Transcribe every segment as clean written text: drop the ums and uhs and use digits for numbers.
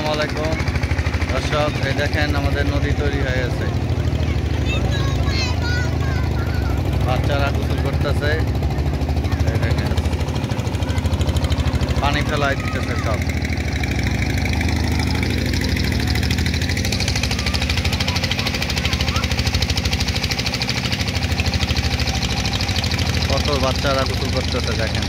আসসালামু আলাইকুম দর্শক, এই দেখেন আমাদের নদী তৈরি হয়ে গেছে। বাচ্চারা গোসল করতেছে, এই দেখেন পানি ফেলাই দিতেছে সব। কত বাচ্চারা গোসল করতেছে দেখেন।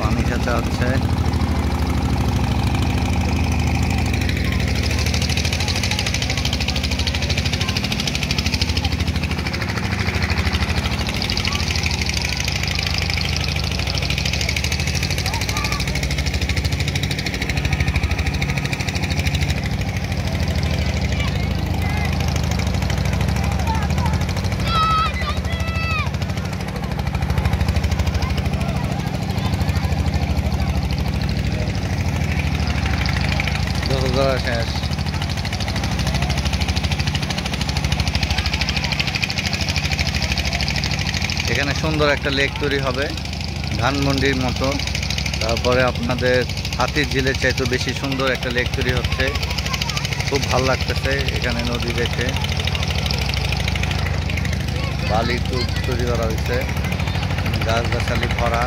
পানি খেতে হচ্ছে। গোসল করা শেষ। এখানে সুন্দর একটা লেক তৈরি হবে ধানমন্ডির মতো। তারপরে আপনাদের হাতির ঝিলের চাইতে বেশি সুন্দর একটা লেক তৈরি হচ্ছে। খুব ভালো লাগতেছে এখানে নদী দেখে। বালি খুব তৈরি করা হয়েছে, গাছগাছালি ভরা।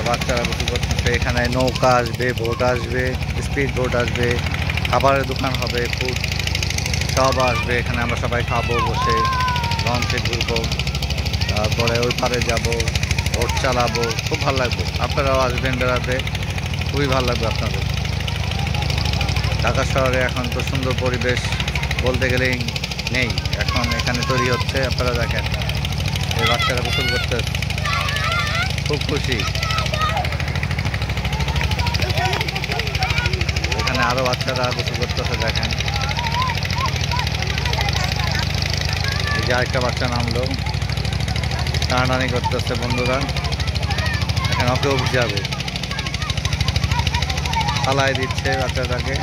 বাচ্চারা গোসল করতেছে। এখানে নৌকা আসবে, বোট আসবে, স্পিড বোট আসবে, খাবারের দোকান হবে, ফুড সব আসবে। এখানে আমরা সবাই খাবো, বসে লঞ্চে ঘুরবো, তারপরে ওই পারে যাবো, বোট চালাবো। খুব ভালো লাগবে। আপনারাও আসবেন বেড়াতে, খুবই ভালো লাগবে আপনাদের। ঢাকা শহরে এখন তো সুন্দর পরিবেশ বলতে গেলেই নেই, এখন এখানে তৈরি হচ্ছে। আপনারা দেখেন এই বাচ্চারা গোসল করতে খুব খুশি। এখানে আরো বাচ্চারা গোসল করতেছে দেখেন। এই যে আরেকটা বাচ্চা নামলো, টানাটানি করতেছে বন্ধুরা। এখন ওকেও যাবে, পালাই দিচ্ছে বাচ্চাটাকে।